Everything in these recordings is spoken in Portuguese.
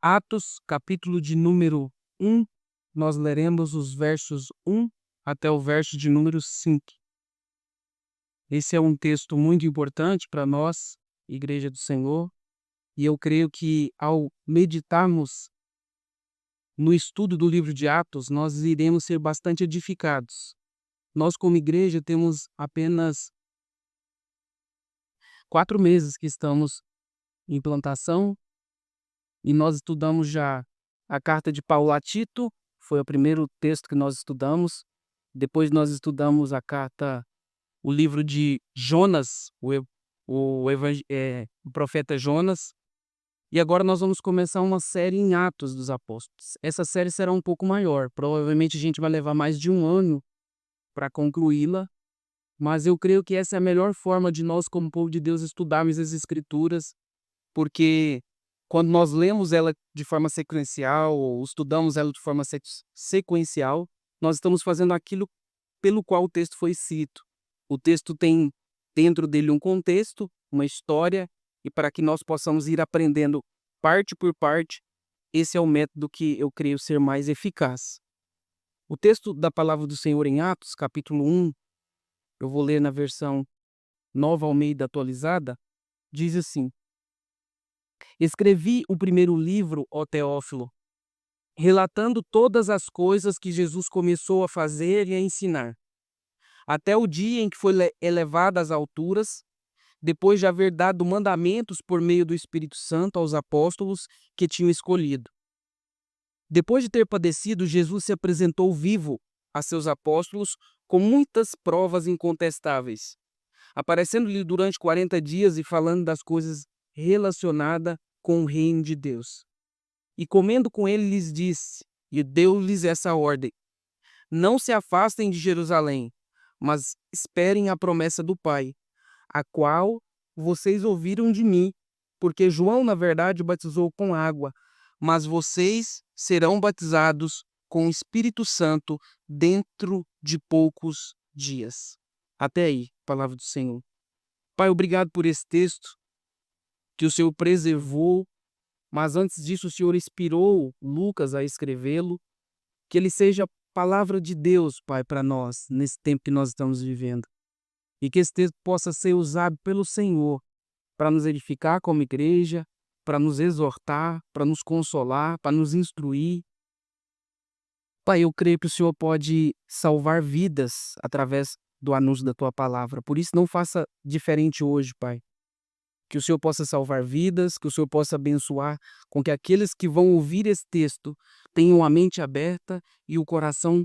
Atos, capítulo de número 1, nós leremos os versos 1 até o verso de número 5. Esse é um texto muito importante para nós, Igreja do Senhor, e eu creio que ao meditarmos no estudo do livro de Atos, nós iremos ser bastante edificados. Nós, como igreja, temos apenas 4 meses que estamos em plantação e nós estudamos já a carta de Paulo a Tito, foi o primeiro texto que nós estudamos. Depois nós estudamos o livro de Jonas, o profeta Jonas. E agora nós vamos começar uma série em Atos dos Apóstolos. Essa série será um pouco maior, provavelmente a gente vai levar mais de 1 ano para concluí-la, mas eu creio que essa é a melhor forma de nós, como povo de Deus, estudarmos as Escrituras, porque quando nós lemos ela de forma sequencial, ou estudamos ela de forma sequencial, nós estamos fazendo aquilo pelo qual o texto foi escrito. O texto tem dentro dele um contexto, uma história, e para que nós possamos ir aprendendo parte por parte, esse é o método que eu creio ser mais eficaz. O texto da palavra do Senhor em Atos, capítulo 1, eu vou ler na versão Nova Almeida atualizada, diz assim: Escrevi o primeiro livro, ó Teófilo, relatando todas as coisas que Jesus começou a fazer e a ensinar, até o dia em que foi elevado às alturas, depois de haver dado mandamentos por meio do Espírito Santo aos apóstolos que tinham escolhido. Depois de ter padecido, Jesus se apresentou vivo a seus apóstolos com muitas provas incontestáveis, aparecendo-lhe durante 40 dias e falando das coisas relacionadas com o reino de Deus. E comendo com ele lhes disse, e deu-lhes essa ordem: não se afastem de Jerusalém, mas esperem a promessa do Pai, a qual vocês ouviram de mim, porque João, na verdade, batizou com água, mas vocês serão batizados com o Espírito Santo dentro de poucos dias. Até aí, palavra do Senhor. Pai, obrigado por esse texto que o Senhor preservou, mas antes disso o Senhor inspirou Lucas a escrevê-lo, que ele seja palavra de Deus, Pai, para nós, nesse tempo que nós estamos vivendo. E que esse texto possa ser usado pelo Senhor para nos edificar como igreja, para nos exortar, para nos consolar, para nos instruir. Pai, eu creio que o Senhor pode salvar vidas através do anúncio da Tua palavra. Por isso, não faça diferente hoje, Pai. Que o Senhor possa salvar vidas, que o Senhor possa abençoar, com que aqueles que vão ouvir esse texto tenham a mente aberta e o coração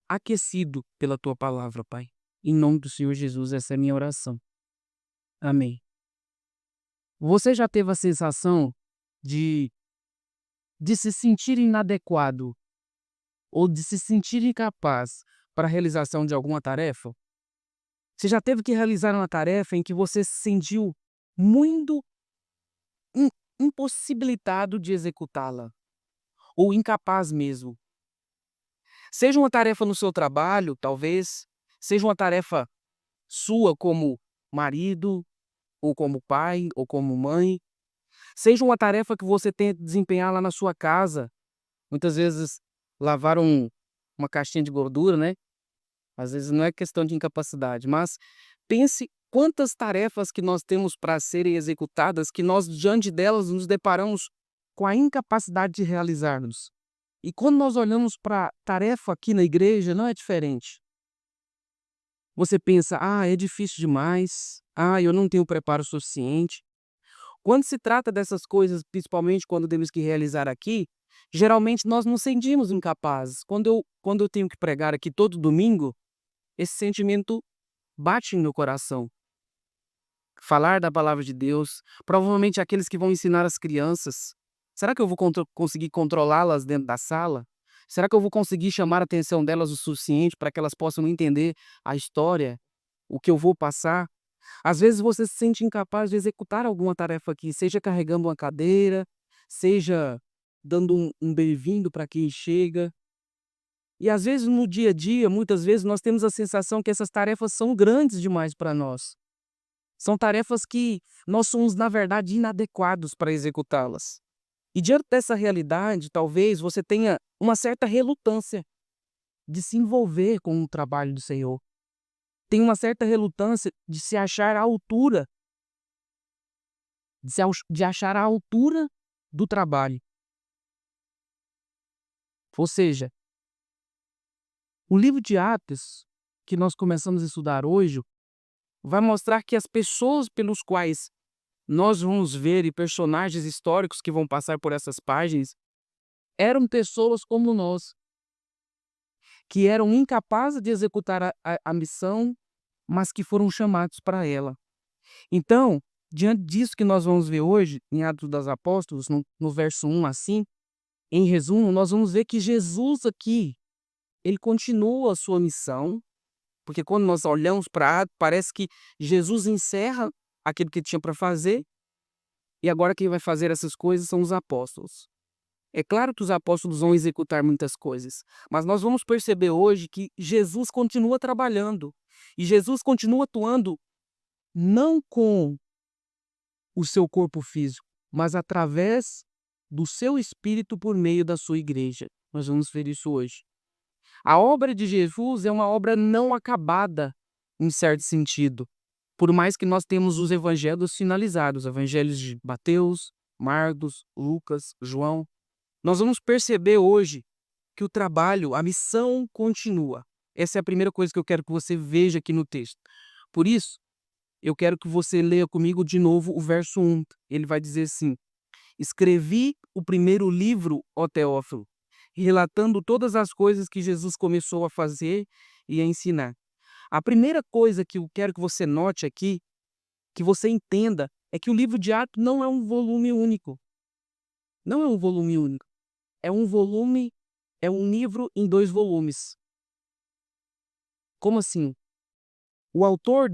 aquecido pela Tua palavra, Pai. Em nome do Senhor Jesus, essa é a minha oração. Amém. Você já teve a sensação de se sentir inadequado ou de se sentir incapaz para a realização de alguma tarefa? Você já teve que realizar uma tarefa em que você se sentiu muito impossibilitado de executá-la, ou incapaz mesmo? Seja uma tarefa no seu trabalho, talvez, seja uma tarefa sua como marido, ou como pai, ou como mãe, seja uma tarefa que você tem que desempenhar lá na sua casa, muitas vezes lavar uma caixinha de gordura, né? Às vezes não é questão de incapacidade, mas pense quantas tarefas que nós temos para serem executadas, que nós, diante delas, nos deparamos com a incapacidade de realizarmos. E quando nós olhamos para a tarefa aqui na igreja, não é diferente. Você pensa, é difícil demais, eu não tenho preparo suficiente. Quando se trata dessas coisas, principalmente quando temos que realizar aqui, geralmente nós nos sentimos incapazes. Quando eu tenho que pregar aqui todo domingo, esse sentimento bate no meu coração. Falar da palavra de Deus, provavelmente aqueles que vão ensinar as crianças. Será que eu vou conseguir controlá-las dentro da sala? Será que eu vou conseguir chamar a atenção delas o suficiente para que elas possam entender a história, o que eu vou passar? Às vezes você se sente incapaz de executar alguma tarefa aqui, seja carregando uma cadeira, seja dando um bem-vindo para quem chega. E às vezes no dia a dia, muitas vezes nós temos a sensação que essas tarefas são grandes demais para nós. São tarefas que nós somos, na verdade, inadequados para executá-las. E diante dessa realidade, talvez você tenha uma certa relutância de se envolver com o trabalho do Senhor. Tem uma certa relutância de se achar à altura, de achar a altura do trabalho. Ou seja, o livro de Atos, que nós começamos a estudar hoje, vai mostrar que as pessoas pelos quais nós vamos ver e personagens históricos que vão passar por essas páginas eram pessoas como nós, que eram incapazes de executar a missão, mas que foram chamados para ela. Então, diante disso que nós vamos ver hoje, em Atos dos Apóstolos, no verso 1 assim, em resumo, nós vamos ver que Jesus aqui, ele continua a sua missão, porque quando nós olhamos para Atos, parece que Jesus encerra aquilo que tinha para fazer, e agora quem vai fazer essas coisas são os apóstolos. É claro que os apóstolos vão executar muitas coisas, mas nós vamos perceber hoje que Jesus continua trabalhando, e Jesus continua atuando não com o seu corpo físico, mas através do seu espírito por meio da sua igreja. Nós vamos ver isso hoje. A obra de Jesus é uma obra não acabada, em certo sentido. Por mais que nós temos os evangelhos finalizados, evangelhos de Mateus, Marcos, Lucas, João, nós vamos perceber hoje que o trabalho, a missão continua. Essa é a primeira coisa que eu quero que você veja aqui no texto. Por isso, eu quero que você leia comigo de novo o verso 1. Ele vai dizer assim: escrevi o primeiro livro, ó Teófilo, relatando todas as coisas que Jesus começou a fazer e a ensinar. A primeira coisa que eu quero que você note aqui, que você entenda, é que o livro de Atos não é um volume único. Não é um volume único. É um livro em 2 volumes. Como assim? O autor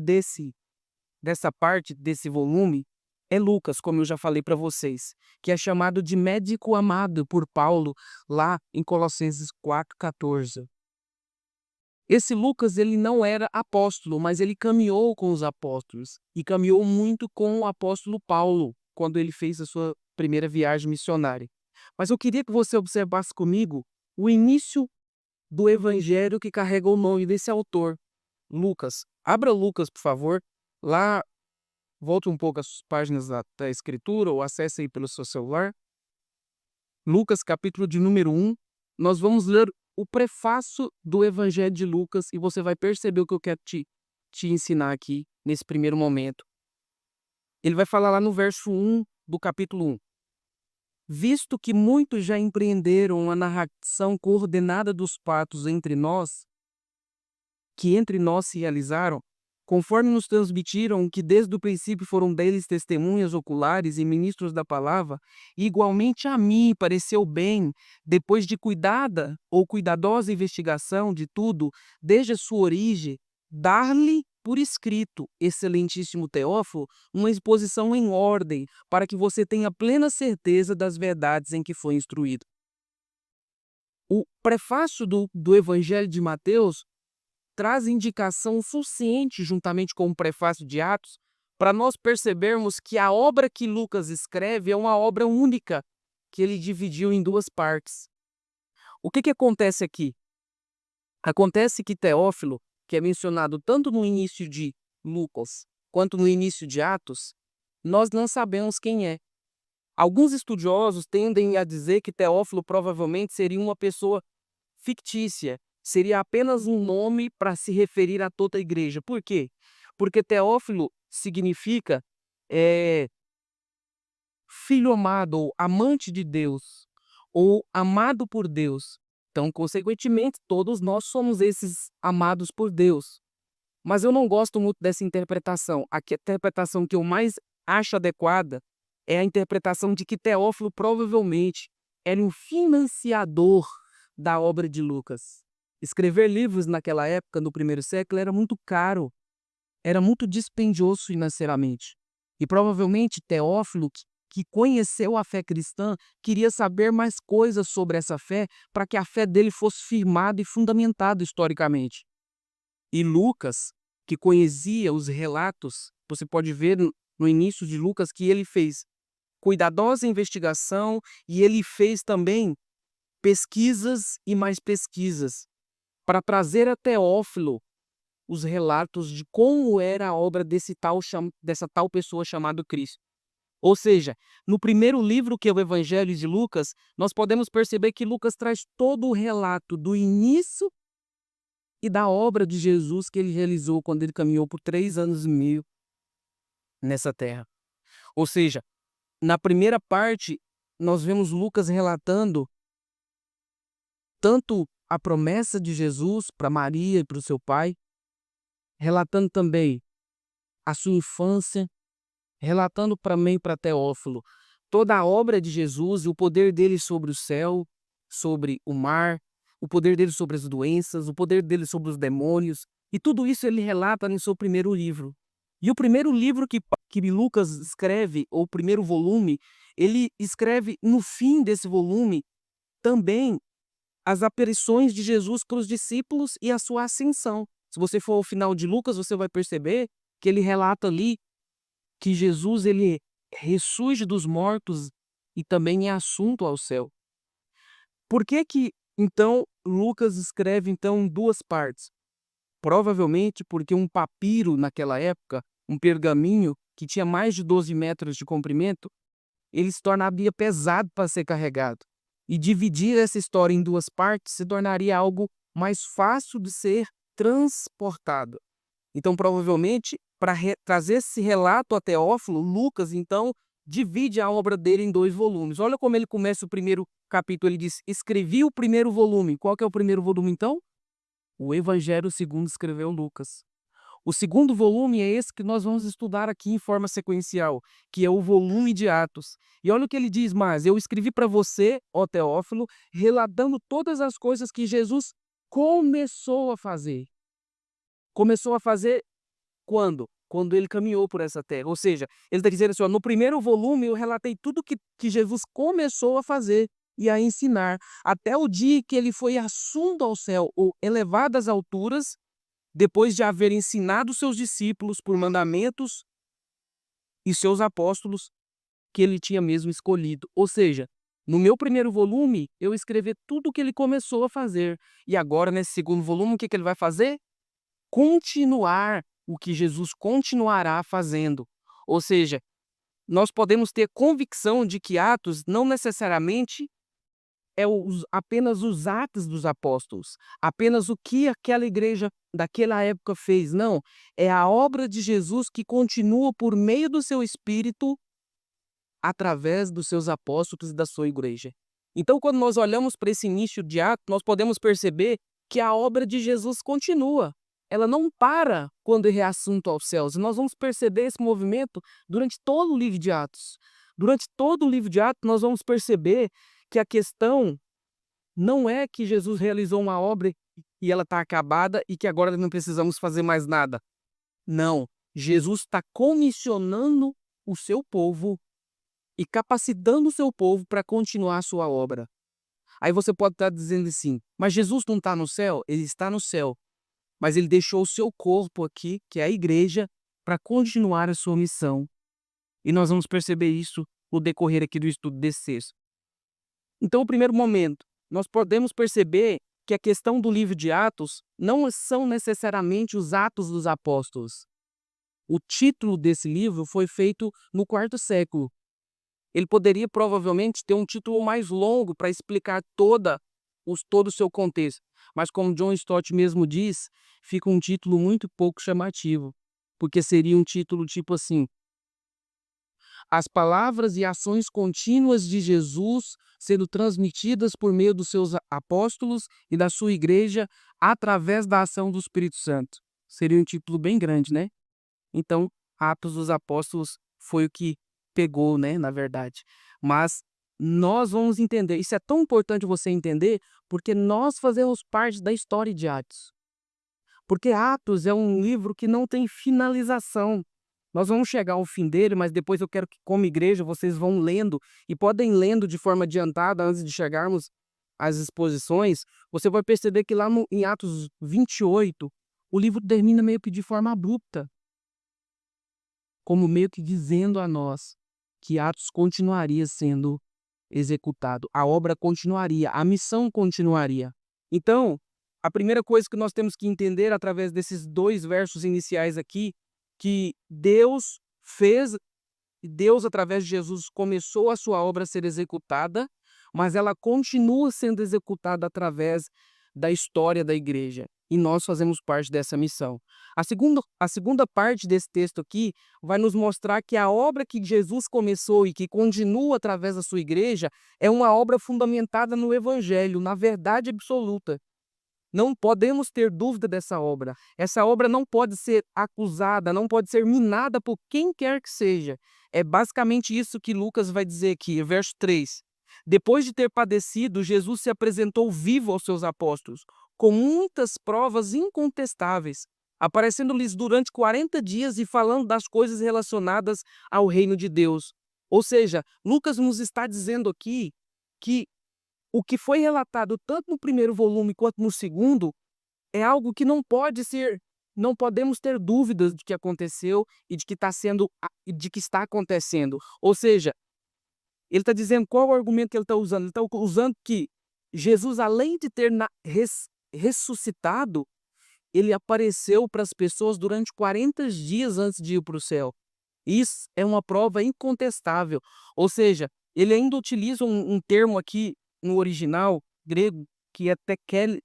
dessa parte desse volume é Lucas, como eu já falei para vocês, que é chamado de médico amado por Paulo lá em Colossenses 4,14. Esse Lucas, ele não era apóstolo, mas ele caminhou com os apóstolos e caminhou muito com o apóstolo Paulo quando ele fez a sua primeira viagem missionária. Mas eu queria que você observasse comigo o início do evangelho que carrega o nome desse autor, Lucas. Abra Lucas, por favor, lá. Volte um pouco as páginas da escritura ou acesse aí pelo seu celular. Lucas, capítulo de número 1. Nós vamos ler o prefácio do Evangelho de Lucas e você vai perceber o que eu quero te ensinar aqui nesse primeiro momento. Ele vai falar lá no verso 1 do capítulo 1. Visto que muitos já empreenderam a narração coordenada dos fatos que entre nós se realizaram, conforme nos transmitiram que desde o princípio foram deles testemunhas oculares e ministros da palavra, igualmente a mim pareceu bem, depois de cuidada ou cuidadosa investigação de tudo, desde a sua origem, dar-lhe por escrito, excelentíssimo Teófilo, uma exposição em ordem, para que você tenha plena certeza das verdades em que foi instruído. O prefácio do Evangelho de Mateus traz indicação suficiente, juntamente com o prefácio de Atos, para nós percebermos que a obra que Lucas escreve é uma obra única, que ele dividiu em 2 partes. O que acontece aqui? Acontece que Teófilo, que é mencionado tanto no início de Lucas quanto no início de Atos, nós não sabemos quem é. Alguns estudiosos tendem a dizer que Teófilo provavelmente seria uma pessoa fictícia, seria apenas um nome para se referir a toda a igreja. Por quê? Porque Teófilo significa filho amado, ou amante de Deus, ou amado por Deus. Então, consequentemente, todos nós somos esses amados por Deus. Mas eu não gosto muito dessa interpretação. A interpretação que eu mais acho adequada é a interpretação de que Teófilo provavelmente era um financiador da obra de Lucas. Escrever livros naquela época, no primeiro século, era muito caro, era muito dispendioso financeiramente. E provavelmente Teófilo, que conheceu a fé cristã, queria saber mais coisas sobre essa fé para que a fé dele fosse firmada e fundamentada historicamente. E Lucas, que conhecia os relatos, você pode ver no início de Lucas que ele fez cuidadosa investigação e ele fez também pesquisas e mais pesquisas para trazer a Teófilo os relatos de como era a obra dessa tal pessoa chamada Cristo. Ou seja, no primeiro livro, que é o Evangelho de Lucas, nós podemos perceber que Lucas traz todo o relato do início e da obra de Jesus que ele realizou quando ele caminhou por 3 anos e meio nessa terra. Ou seja, na primeira parte, nós vemos Lucas relatando tanto a promessa de Jesus para Maria e para o seu pai, relatando também a sua infância, relatando para mim e para Teófilo toda a obra de Jesus e o poder dele sobre o céu, sobre o mar, o poder dele sobre as doenças, o poder dele sobre os demônios, e tudo isso ele relata no seu primeiro livro. E o primeiro livro que Lucas escreve, ou o primeiro volume, ele escreve no fim desse volume também as aparições de Jesus para os discípulos e a sua ascensão. Se você for ao final de Lucas, você vai perceber que ele relata ali que Jesus ele ressurge dos mortos e também é assunto ao céu. Por que então Lucas escreve então em duas partes? Provavelmente porque um papiro naquela época, um pergaminho que tinha mais de 12 metros de comprimento, ele se tornaria pesado para ser carregado. E dividir essa história em duas partes se tornaria algo mais fácil de ser transportado. Então, provavelmente, para trazer esse relato a Teófilo, Lucas, então, divide a obra dele em 2 volumes. Olha como ele começa o primeiro capítulo, ele diz, escrevi o primeiro volume. Qual que é o primeiro volume, então? O Evangelho segundo escreveu Lucas. O segundo volume é esse que nós vamos estudar aqui em forma sequencial, que é o volume de Atos. E olha o que ele diz mais, eu escrevi para você, ó Teófilo, relatando todas as coisas que Jesus começou a fazer. Começou a fazer quando? Quando ele caminhou por essa terra. Ou seja, ele está dizendo assim, ó, no primeiro volume eu relatei tudo que Jesus começou a fazer e a ensinar, até o dia que ele foi assunto ao céu, ou elevado às alturas, depois de haver ensinado seus discípulos por mandamentos e seus apóstolos que ele tinha mesmo escolhido. Ou seja, no meu primeiro volume, eu escrevi tudo o que ele começou a fazer. E agora, nesse segundo volume, o que ele vai fazer? Continuar o que Jesus continuará fazendo. Ou seja, nós podemos ter convicção de que Atos não necessariamente é apenas os atos dos apóstolos, apenas o que aquela igreja daquela época fez. Não, é a obra de Jesus que continua por meio do seu Espírito, através dos seus apóstolos e da sua igreja. Então, quando nós olhamos para esse início de Atos, nós podemos perceber que a obra de Jesus continua. Ela não para quando é reassunto aos céus. E nós vamos perceber esse movimento durante todo o livro de Atos. Durante todo o livro de Atos, nós vamos perceber que a questão não é que Jesus realizou uma obra e ela está acabada e que agora não precisamos fazer mais nada. Não, Jesus está comissionando o seu povo e capacitando o seu povo para continuar a sua obra. Aí você pode estar dizendo assim, mas Jesus não está no céu? Ele está no céu, mas ele deixou o seu corpo aqui, que é a igreja, para continuar a sua missão. E nós vamos perceber isso no decorrer aqui do estudo desse texto. Então, o primeiro momento, nós podemos perceber que a questão do livro de Atos não são necessariamente os Atos dos Apóstolos. O título desse livro foi feito no quarto século. Ele poderia provavelmente ter um título mais longo para explicar todo o seu contexto. Mas como John Stott mesmo diz, fica um título muito pouco chamativo. Porque seria um título tipo assim, as palavras e ações contínuas de Jesus sendo transmitidas por meio dos seus apóstolos e da sua igreja através da ação do Espírito Santo. Seria um título bem grande, né? Então, Atos dos Apóstolos foi o que pegou, né, na verdade. Mas nós vamos entender, isso é tão importante você entender, porque nós fazemos parte da história de Atos. Porque Atos é um livro que não tem finalização. Nós vamos chegar ao fim dele, mas depois eu quero que, como igreja, vocês vão lendo, e podem lendo de forma adiantada antes de chegarmos às exposições. Você vai perceber que lá em Atos 28, o livro termina meio que de forma abrupta, como meio que dizendo a nós que Atos continuaria sendo executado, a obra continuaria, a missão continuaria. Então, a primeira coisa que nós temos que entender através desses 2 versos iniciais aqui, que Deus, através de Jesus, começou a sua obra a ser executada, mas ela continua sendo executada através da história da igreja. E nós fazemos parte dessa missão. A segunda parte desse texto aqui vai nos mostrar que a obra que Jesus começou e que continua através da sua igreja é uma obra fundamentada no Evangelho, na verdade absoluta. Não podemos ter dúvida dessa obra. Essa obra não pode ser acusada, não pode ser minada por quem quer que seja. É basicamente isso que Lucas vai dizer aqui, verso 3. Depois de ter padecido, Jesus se apresentou vivo aos seus apóstolos, com muitas provas incontestáveis, aparecendo-lhes durante 40 dias e falando das coisas relacionadas ao reino de Deus. Ou seja, Lucas nos está dizendo aqui que o que foi relatado tanto no primeiro volume quanto no segundo é algo que não podemos ter dúvidas de que aconteceu e de que está acontecendo. Ou seja, ele está dizendo qual é o argumento que ele está usando. Ele está usando que Jesus, além de ter ressuscitado, ele apareceu para as pessoas durante 40 dias antes de ir para o céu. Isso é uma prova incontestável. Ou seja, ele ainda utiliza um termo aqui no original grego que é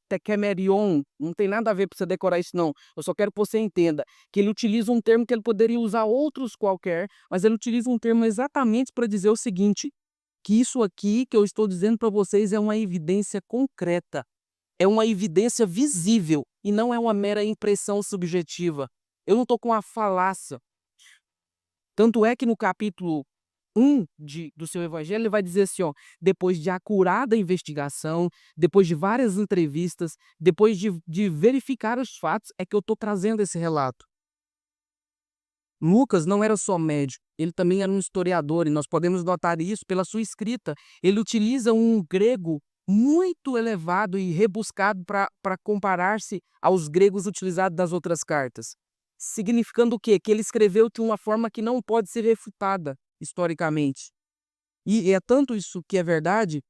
tekemerion. Não tem nada a ver para você decorar isso, não. Eu só quero que você entenda que ele utiliza um termo que ele poderia usar outros qualquer, mas ele utiliza um termo exatamente para dizer o seguinte, que isso aqui que eu estou dizendo para vocês é uma evidência concreta, é uma evidência visível e não é uma mera impressão subjetiva. Eu não estou com uma falácia. Tanto é que no capítulo 1 do seu evangelho, ele vai dizer assim, ó, depois de acurada investigação, depois de várias entrevistas, depois de verificar os fatos, é que eu estou trazendo esse relato. Lucas não era só médico, ele também era um historiador, e nós podemos notar isso pela sua escrita. Ele utiliza um grego muito elevado e rebuscado para comparar-se aos gregos utilizados das outras cartas. Significando o quê? Que ele escreveu de uma forma que não pode ser refutada historicamente. E é tanto isso que é verdade,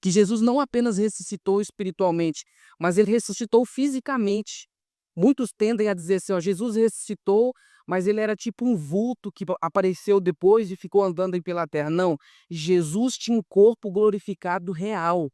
que Jesus não apenas ressuscitou espiritualmente, mas ele ressuscitou fisicamente. Muitos tendem a dizer assim, ó, Jesus ressuscitou, mas ele era tipo um vulto que apareceu depois e ficou andando aí pela terra. Não, Jesus tinha um corpo glorificado real.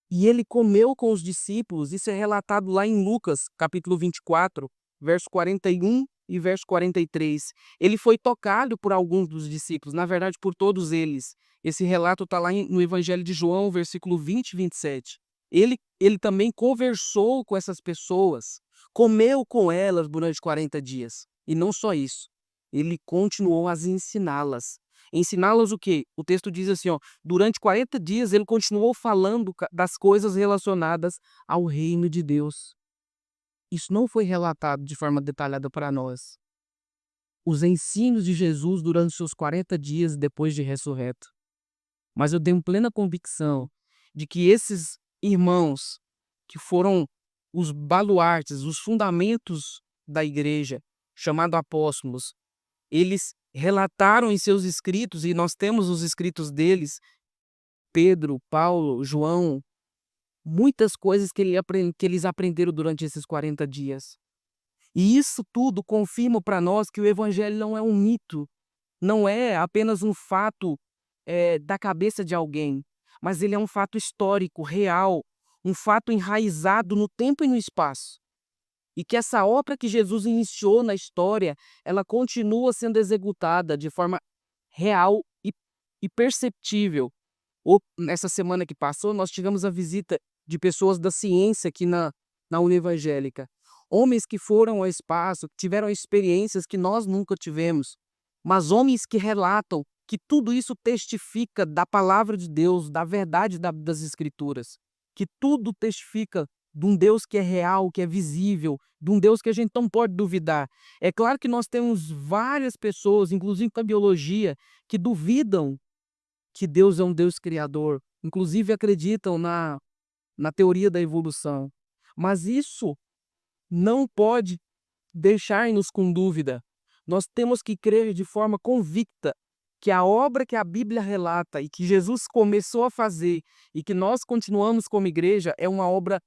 E ele comeu com os discípulos, isso é relatado lá em Lucas, capítulo 24, verso 41 e verso 43. Ele foi tocado por alguns dos discípulos, na verdade por todos eles. Esse relato está lá no Evangelho de João, versículo 20 e 27. Ele também conversou com essas pessoas, comeu com elas durante 40 dias. E não só isso, ele continuou a ensiná-las. Ensiná-las o quê? O texto diz assim, ó, durante 40 dias ele continuou falando das coisas relacionadas ao reino de Deus. Isso não foi relatado de forma detalhada para nós. Os ensinos de Jesus durante seus 40 dias depois de ressurreto. Mas eu tenho plena convicção de que esses irmãos, que foram os baluartes, os fundamentos da igreja, chamados apóstolos, eles relataram em seus escritos, e nós temos os escritos deles, Pedro, Paulo, João, muitas coisas que eles aprenderam durante esses 40 dias. E isso tudo confirma para nós que o evangelho não é um mito, não é apenas um fato da cabeça de alguém, mas ele é um fato histórico, real, um fato enraizado no tempo e no espaço. E que essa obra que Jesus iniciou na história, ela continua sendo executada de forma real e perceptível. Nessa semana que passou, nós tivemos a visita de pessoas da ciência aqui na Univangélica. Homens que foram ao espaço, que tiveram experiências que nós nunca tivemos, mas homens que relatam que tudo isso testifica da palavra de Deus, da verdade das Escrituras, que tudo testifica de um Deus que é real, que é visível, de um Deus que a gente não pode duvidar. É claro que nós temos várias pessoas, inclusive com a biologia, que duvidam que Deus é um Deus criador, inclusive acreditam na teoria da evolução. Mas isso não pode deixar-nos com dúvida. Nós temos que crer de forma convicta que a obra que a Bíblia relata e que Jesus começou a fazer e que nós continuamos como igreja é uma obra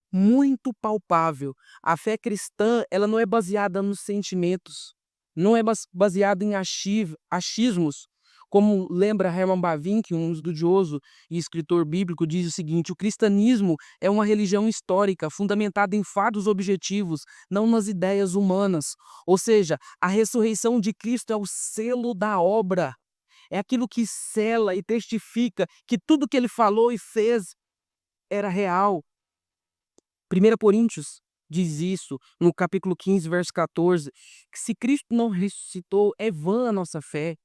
muito palpável. A fé cristã, ela não é baseada nos sentimentos, não é baseada em achismos, como lembra Herman Bavinck, um estudioso e escritor bíblico, diz o seguinte: o cristianismo é uma religião histórica, fundamentada em fatos objetivos, não nas ideias humanas. Ou seja, a ressurreição de Cristo é o selo da obra, é aquilo que sela e testifica que tudo que ele falou e fez era real. 1 Coríntios diz isso, no capítulo 15, verso 14, que se Cristo não ressuscitou, é vã a nossa fé,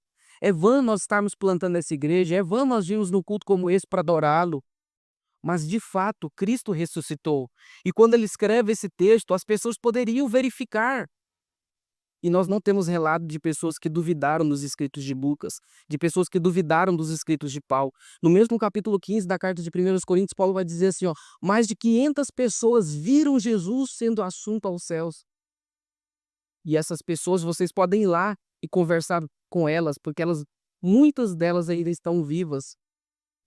é vã nós estarmos plantando essa igreja, é vã nós virmos num culto como esse para adorá-lo. Mas, de fato, Cristo ressuscitou. E quando ele escreve esse texto, as pessoas poderiam verificar. E nós não temos relato de pessoas que duvidaram dos escritos de Lucas, de pessoas que duvidaram dos escritos de Paulo. No mesmo capítulo 15 da carta de 1 Coríntios, Paulo vai dizer assim, ó, mais de 500 pessoas viram Jesus sendo assunto aos céus. E essas pessoas, vocês podem ir lá e conversar com elas, porque muitas delas ainda estão vivas.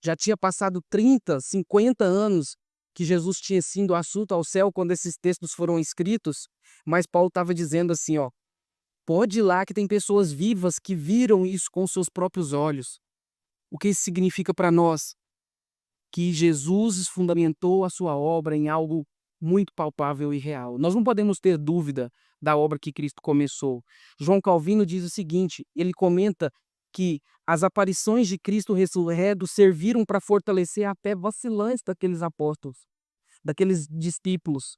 Já tinha passado 30, 50 anos que Jesus tinha sido assunto ao céu quando esses textos foram escritos, mas Paulo estava dizendo assim, ó, pode ir lá que tem pessoas vivas que viram isso com seus próprios olhos. O que isso significa para nós? Que Jesus fundamentou a sua obra em algo muito palpável e real. Nós não podemos ter dúvida da obra que Cristo começou. João Calvino diz o seguinte, ele comenta que as aparições de Cristo ressurreto serviram para fortalecer a fé vacilante daqueles apóstolos, daqueles discípulos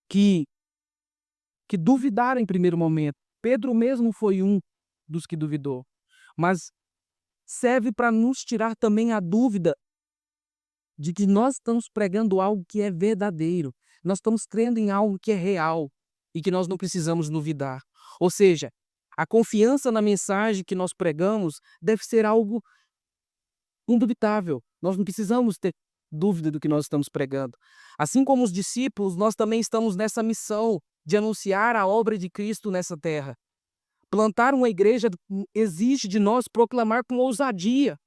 que duvidaram em primeiro momento. Pedro mesmo foi um dos que duvidou. Mas serve para nos tirar também a dúvida de que nós estamos pregando algo que é verdadeiro. Nós estamos crendo em algo que é real e que nós não precisamos duvidar. Ou seja, a confiança na mensagem que nós pregamos deve ser algo indubitável. Nós não precisamos ter dúvida do que nós estamos pregando. Assim como os discípulos, nós também estamos nessa missão de anunciar a obra de Cristo nessa terra. Plantar uma igreja exige de nós proclamar com ousadia.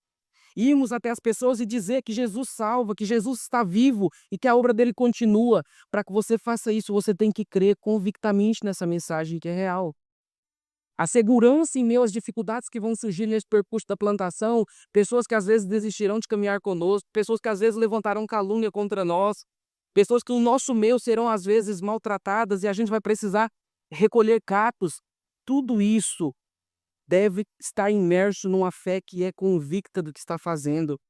Irmos até as pessoas e dizer que Jesus salva, que Jesus está vivo e que a obra dele continua. Para que você faça isso, você tem que crer convictamente nessa mensagem que é real. A segurança em meio às dificuldades que vão surgir nesse percurso da plantação, pessoas que às vezes desistirão de caminhar conosco, pessoas que às vezes levantarão calúnia contra nós, pessoas que no nosso meio serão às vezes maltratadas e a gente vai precisar recolher cactos. Tudo isso deve estar imerso numa fé que é convicta do que está fazendo.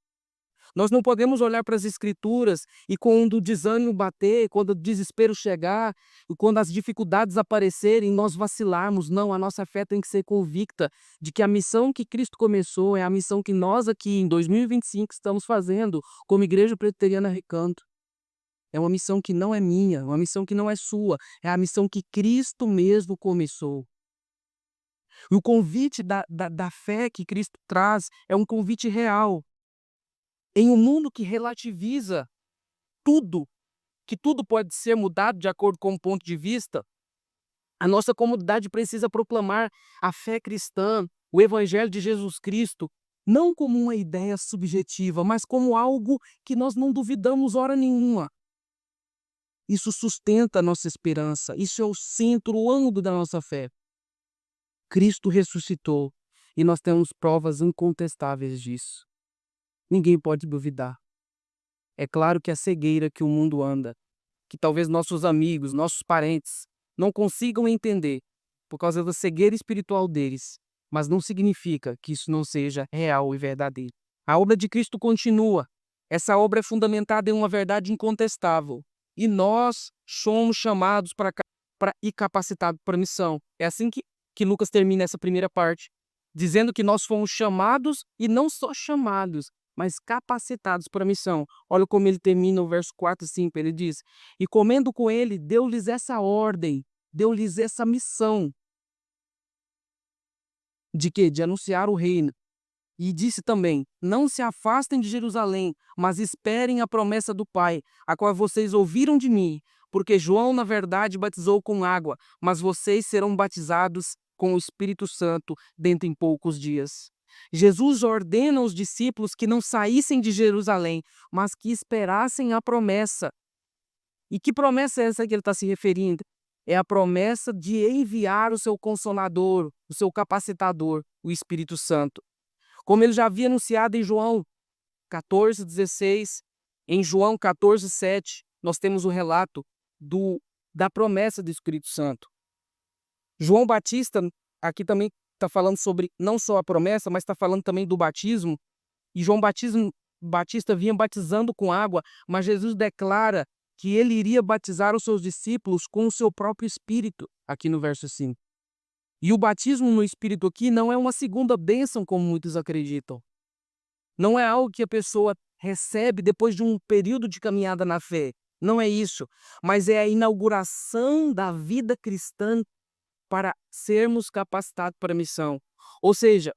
Nós não podemos olhar para as Escrituras e quando o desânimo bater, quando o desespero chegar, e quando as dificuldades aparecerem, nós vacilarmos. Não, a nossa fé tem que ser convicta de que a missão que Cristo começou é a missão que nós aqui em 2025 estamos fazendo como Igreja Presbiteriana Recanto. É uma missão que não é minha, uma missão que não é sua, é a missão que Cristo mesmo começou. E o convite da fé que Cristo traz é um convite real. Em um mundo que relativiza tudo, que tudo pode ser mudado de acordo com o ponto de vista, a nossa comunidade precisa proclamar a fé cristã, o Evangelho de Jesus Cristo, não como uma ideia subjetiva, mas como algo que nós não duvidamos hora nenhuma. Isso sustenta a nossa esperança, isso é o centro, o âmago da nossa fé. Cristo ressuscitou e nós temos provas incontestáveis disso. Ninguém pode duvidar. É claro que a cegueira que o mundo anda, que talvez nossos amigos, nossos parentes não consigam entender por causa da cegueira espiritual deles, mas não significa que isso não seja real e verdadeiro. A obra de Cristo continua. Essa obra é fundamentada em uma verdade incontestável. E nós somos chamados e capacitados para a missão. É assim que Lucas termina essa primeira parte, dizendo que nós fomos chamados e não só chamados, mas capacitados para a missão. Olha como ele termina o verso 4 e 5, ele diz, e comendo com ele, deu-lhes essa ordem, deu-lhes essa missão. De quê? De anunciar o reino. E disse também, não se afastem de Jerusalém, mas esperem a promessa do Pai, a qual vocês ouviram de mim, porque João, na verdade, batizou com água, mas vocês serão batizados com o Espírito Santo dentro em poucos dias. Jesus ordena aos discípulos que não saíssem de Jerusalém, mas que esperassem a promessa. E que promessa é essa que ele está se referindo? É a promessa de enviar o seu Consolador, o seu capacitador, o Espírito Santo. Como ele já havia anunciado em João 14,16, em João 14,7, nós temos o relato da promessa do Espírito Santo. João Batista, aqui também está falando sobre não só a promessa, mas está falando também do batismo. E João Batista vinha batizando com água, mas Jesus declara que ele iria batizar os seus discípulos com o seu próprio Espírito, aqui no verso 5. E o batismo no Espírito aqui não é uma segunda bênção, como muitos acreditam. Não é algo que a pessoa recebe depois de um período de caminhada na fé. Não é isso. Mas é a inauguração da vida cristã para sermos capacitados para a missão. Ou seja,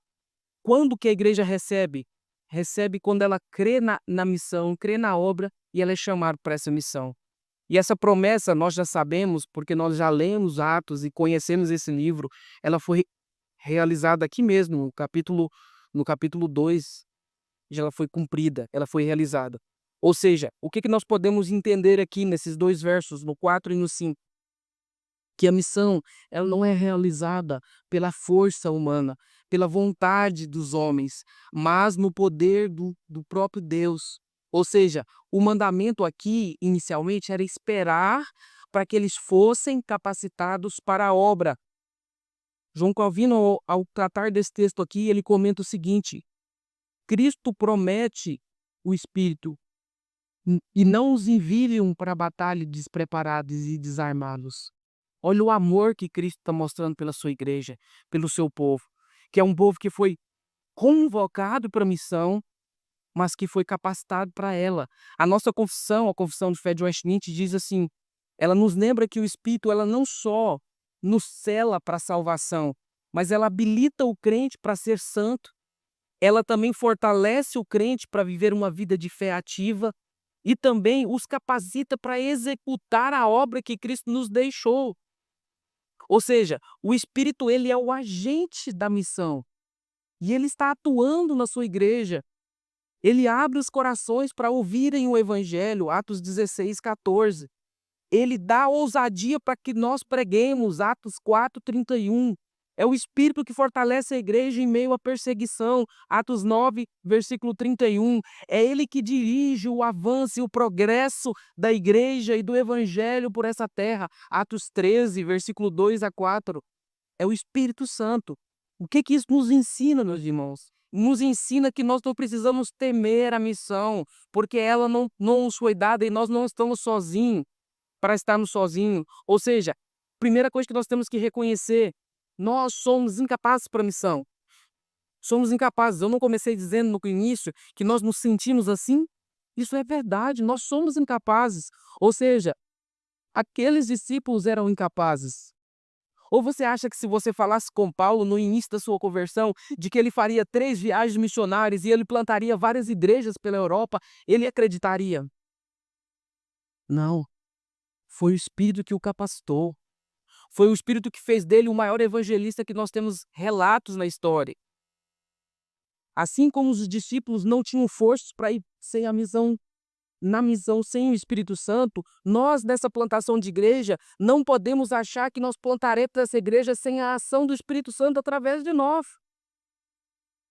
quando que a igreja recebe? Recebe quando ela crê na missão, crê na obra e ela é chamada para essa missão. E essa promessa nós já sabemos, porque nós já lemos Atos e conhecemos esse livro, ela foi realizada aqui mesmo, no capítulo 2, já ela foi cumprida, ela foi realizada. Ou seja, o que nós podemos entender aqui nesses dois versos, no 4 e no 5? Que a missão ela não é realizada pela força humana, pela vontade dos homens, mas no poder do próprio Deus. Ou seja, o mandamento aqui, inicialmente, era esperar para que eles fossem capacitados para a obra. João Calvino, ao tratar desse texto aqui, ele comenta o seguinte: Cristo promete o Espírito e não os enviam para a batalha despreparados e desarmados. Olha o amor que Cristo está mostrando pela sua igreja, pelo seu povo, que é um povo que foi convocado para a missão, mas que foi capacitado para ela. A nossa confissão, a confissão de fé de Westminster, diz assim, ela nos lembra que o Espírito ela não só nos sela para a salvação, mas ela habilita o crente para ser santo. Ela também fortalece o crente para viver uma vida de fé ativa e também os capacita para executar a obra que Cristo nos deixou. Ou seja, o Espírito ele é o agente da missão e ele está atuando na sua igreja. Ele abre os corações para ouvirem o Evangelho, Atos 16:14. Ele dá ousadia para que nós preguemos, Atos 4:31. É o Espírito que fortalece a igreja em meio à perseguição, Atos 9, versículo 31. É ele que dirige o avanço e o progresso da igreja e do Evangelho por essa terra, Atos 13, versículo 2 a 4. É o Espírito Santo. O que isso nos ensina, meus irmãos? Nos ensina que nós não precisamos temer a missão, porque ela não nos foi dada e nós não estamos sozinhos para estarmos sozinhos. Ou seja, primeira coisa que nós temos que reconhecer, nós somos incapazes para a missão. Somos incapazes. Eu não comecei dizendo no início que nós nos sentimos assim? Isso é verdade, nós somos incapazes. Ou seja, aqueles discípulos eram incapazes. Ou você acha que se você falasse com Paulo no início da sua conversão, de que ele faria 3 viagens missionárias e ele plantaria várias igrejas pela Europa, ele acreditaria? Não. Foi o Espírito que o capacitou. Foi o Espírito que fez dele o maior evangelista que nós temos relatos na história. Assim como os discípulos não tinham forças para ir sem a missão, na missão sem o Espírito Santo, nós dessa plantação de igreja não podemos achar que nós plantaremos essa igreja sem a ação do Espírito Santo através de nós.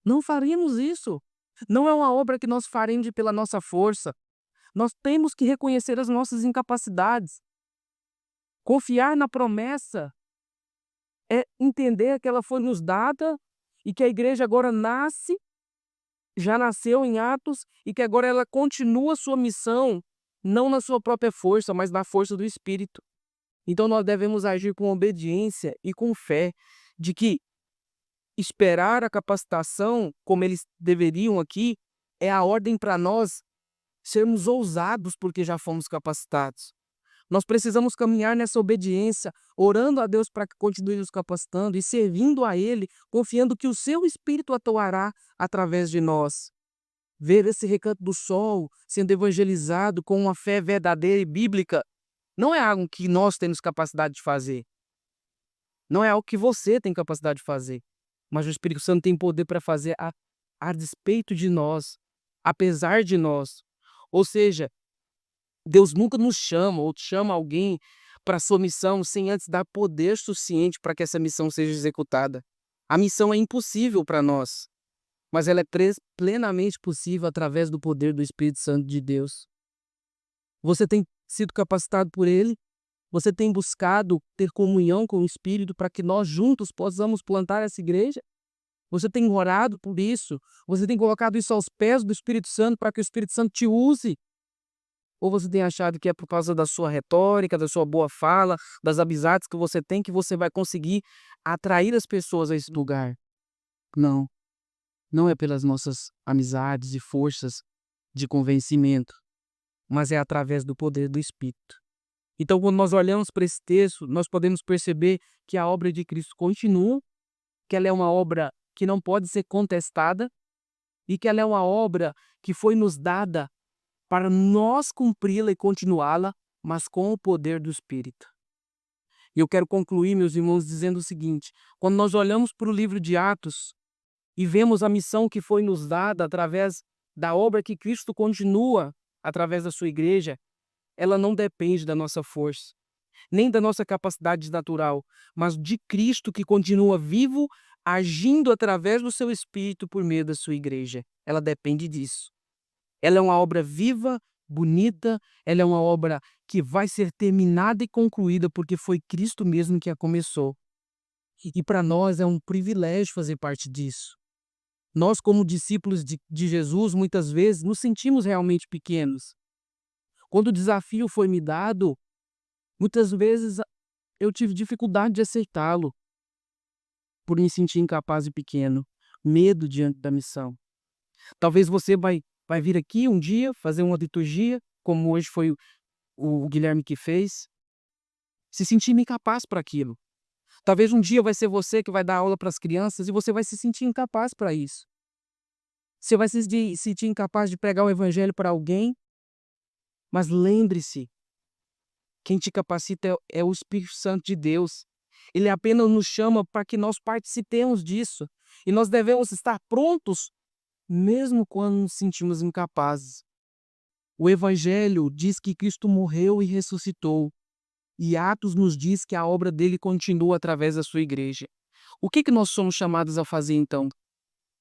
Não faríamos isso. Não é uma obra que nós faremos pela nossa força. Nós temos que reconhecer as nossas incapacidades. Confiar na promessa é entender que ela foi nos dada e que a igreja agora nasce, já nasceu em Atos e que agora ela continua sua missão, não na sua própria força, mas na força do Espírito. Então nós devemos agir com obediência e com fé de que esperar a capacitação, como eles deveriam aqui, é a ordem para nós sermos ousados porque já fomos capacitados. Nós precisamos caminhar nessa obediência, orando a Deus para que continue nos capacitando e servindo a Ele, confiando que o seu Espírito atuará através de nós. Ver esse recanto do sol sendo evangelizado com uma fé verdadeira e bíblica não é algo que nós temos capacidade de fazer. Não é algo que você tem capacidade de fazer, mas o Espírito Santo tem poder para fazer a despeito de nós, apesar de nós. Ou seja, Deus nunca nos chama ou chama alguém para sua missão sem antes dar poder suficiente para que essa missão seja executada. A missão é impossível para nós, mas ela é plenamente possível através do poder do Espírito Santo de Deus. Você tem sido capacitado por Ele? Você tem buscado ter comunhão com o Espírito para que nós juntos possamos plantar essa igreja? Você tem orado por isso? Você tem colocado isso aos pés do Espírito Santo para que o Espírito Santo te use? Ou você tem achado que é por causa da sua retórica, da sua boa fala, das amizades que você vai conseguir atrair as pessoas a esse lugar? Não, não é pelas nossas amizades e forças de convencimento, mas é através do poder do Espírito. Então, quando nós olhamos para esse texto, nós podemos perceber que a obra de Cristo continua, que ela é uma obra que não pode ser contestada e que ela é uma obra que foi nos dada para nós cumpri-la e continuá-la, mas com o poder do Espírito. E eu quero concluir, meus irmãos, dizendo o seguinte: quando nós olhamos para o livro de Atos e vemos a missão que foi nos dada através da obra que Cristo continua através da sua igreja, ela não depende da nossa força, nem da nossa capacidade natural, mas de Cristo que continua vivo, agindo através do seu Espírito por meio da sua igreja. Ela depende disso. Ela é uma obra viva, bonita, ela é uma obra que vai ser terminada e concluída porque foi Cristo mesmo que a começou. E para nós é um privilégio fazer parte disso. Nós, como discípulos de Jesus, muitas vezes nos sentimos realmente pequenos. Quando o desafio foi me dado, muitas vezes eu tive dificuldade de aceitá-lo, por me sentir incapaz e pequeno, medo diante da missão. Talvez você vai vir aqui um dia fazer uma liturgia, como hoje foi o Guilherme que fez, se sentir incapaz para aquilo. Talvez um dia vai ser você que vai dar aula para as crianças e você vai se sentir incapaz para isso. Você vai se sentir incapaz de pregar o evangelho para alguém, mas lembre-se, quem te capacita é o Espírito Santo de Deus. Ele apenas nos chama para que nós participemos disso. E nós devemos estar prontos, mesmo quando nos sentimos incapazes. O Evangelho diz que Cristo morreu e ressuscitou. E Atos nos diz que a obra dele continua através da sua igreja. O que nós somos chamados a fazer então?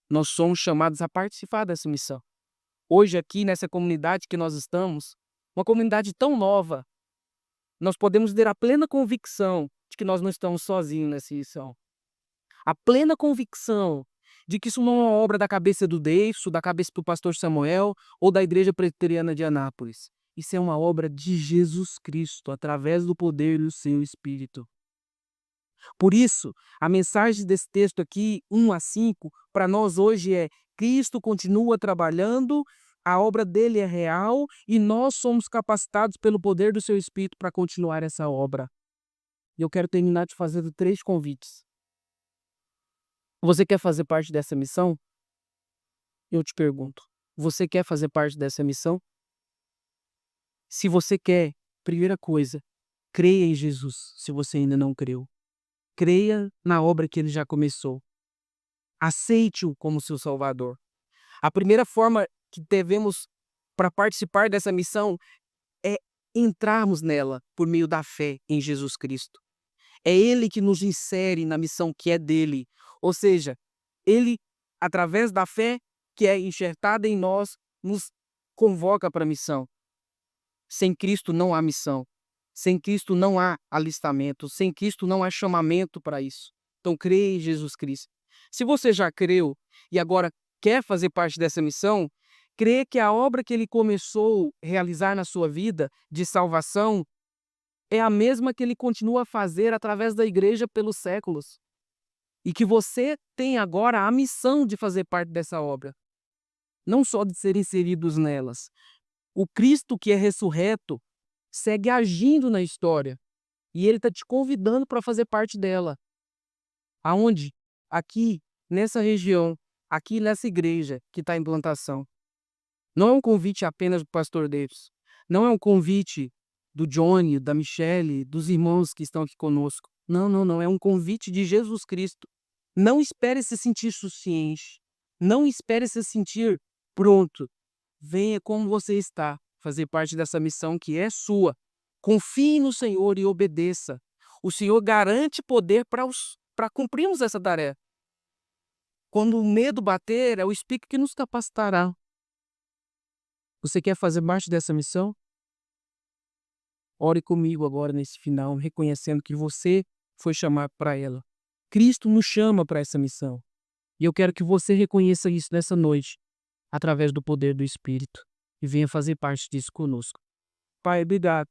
Nós somos chamados a participar dessa missão. Hoje aqui nessa comunidade que nós estamos, uma comunidade tão nova, nós podemos ter a plena convicção de que nós não estamos sozinhos nessa missão. A plena convicção de que isso não é uma obra da cabeça do Davidson, da cabeça do pastor Samuel ou da Igreja Presbiteriana de Anápolis. Isso é uma obra de Jesus Cristo, através do poder do seu Espírito. Por isso, a mensagem desse texto aqui, 1-5, para nós hoje é: Cristo continua trabalhando, a obra dele é real e nós somos capacitados pelo poder do seu Espírito para continuar essa obra. E eu quero terminar te fazendo 3 convites. Você quer fazer parte dessa missão? Eu te pergunto, você quer fazer parte dessa missão? Se você quer, primeira coisa, creia em Jesus, se você ainda não creu. Creia na obra que ele já começou. Aceite-o como seu Salvador. A primeira forma que devemos para participar dessa missão é entrarmos nela por meio da fé em Jesus Cristo. É ele que nos insere na missão que é dele. Ou seja, ele, através da fé que é enxertada em nós, nos convoca para a missão. Sem Cristo não há missão. Sem Cristo não há alistamento. Sem Cristo não há chamamento para isso. Então, creia em Jesus Cristo. Se você já creu e agora quer fazer parte dessa missão, crê que a obra que ele começou a realizar na sua vida de salvação é a mesma que ele continua a fazer através da igreja pelos séculos. E que você tem agora a missão de fazer parte dessa obra. Não só de ser inseridos nelas. O Cristo que é ressurreto segue agindo na história. E ele está te convidando para fazer parte dela. Aonde? Aqui, nessa região, aqui nessa igreja que está em plantação. Não é um convite apenas do pastor Davis. Não é um convite do Johnny, da Michelle, dos irmãos que estão aqui conosco. Não, não, não, é um convite de Jesus Cristo. Não espere se sentir suficiente. Não espere se sentir pronto. Venha como você está, fazer parte dessa missão que é sua. Confie no Senhor e obedeça. O Senhor garante poder para cumprirmos essa tarefa. Quando o medo bater, é o Espírito que nos capacitará. Você quer fazer parte dessa missão? Ore comigo agora nesse final, reconhecendo que você foi chamado para ela. Cristo nos chama para essa missão. E eu quero que você reconheça isso nessa noite, através do poder do Espírito, e venha fazer parte disso conosco. Pai, obrigado.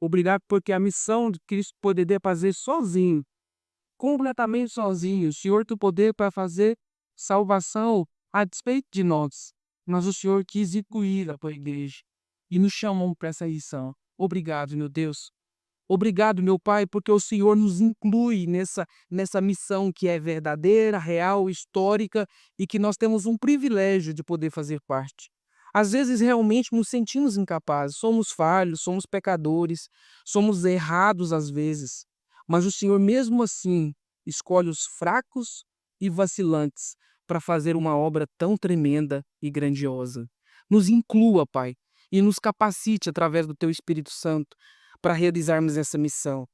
Obrigado porque a missão de Cristo poderia fazer sozinho, completamente sozinho. O Senhor tem o poder para fazer salvação a despeito de nós. Mas o Senhor quis incluir a tua igreja e nos chamou para essa missão. Obrigado, meu Deus. Obrigado, meu Pai, porque o Senhor nos inclui nessa missão que é verdadeira, real, histórica e que nós temos um privilégio de poder fazer parte. Às vezes, realmente nos sentimos incapazes, somos falhos, somos pecadores, somos errados às vezes, mas o Senhor, mesmo assim, escolhe os fracos e vacilantes para fazer uma obra tão tremenda e grandiosa. Nos inclua, Pai, e nos capacite através do Teu Espírito Santo para realizarmos essa missão.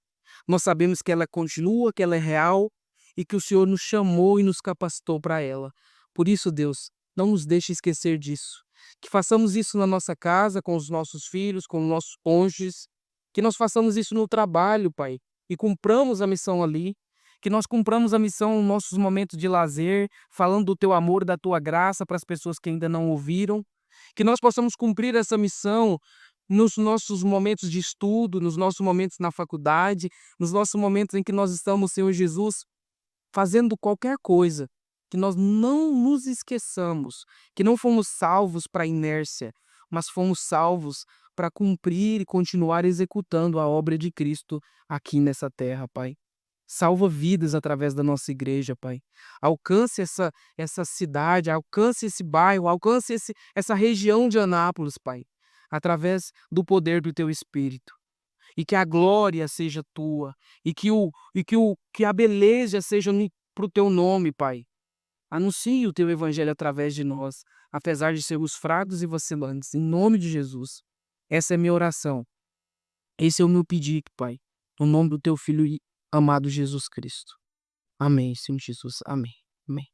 Nós sabemos que ela continua, que ela é real e que o Senhor nos chamou e nos capacitou para ela. Por isso, Deus, não nos deixe esquecer disso. Que façamos isso na nossa casa, com os nossos filhos, com os nossos cônjuges. Que nós façamos isso no trabalho, Pai, e cumpramos a missão ali. Que nós cumpramos a missão nos nossos momentos de lazer, falando do Teu amor e da Tua graça para as pessoas que ainda não ouviram. Que nós possamos cumprir essa missão nos nossos momentos de estudo, nos nossos momentos na faculdade, nos nossos momentos em que nós estamos, Senhor Jesus, fazendo qualquer coisa, que nós não nos esqueçamos, que não fomos salvos para a inércia, mas fomos salvos para cumprir e continuar executando a obra de Cristo aqui nessa terra, Pai. Salva vidas através da nossa igreja, Pai. Alcance essa cidade, alcance esse bairro, alcance essa região de Anápolis, Pai, através do poder do Teu Espírito. E que a glória seja Tua, que a beleza seja para o Teu nome, Pai. Anuncie o Teu Evangelho através de nós, apesar de sermos fracos e vacilantes, em nome de Jesus. Essa é a minha oração. Esse é o meu pedido, Pai, no nome do Teu Filho amado Jesus Cristo. Amém, Senhor Jesus. Amém. Amém.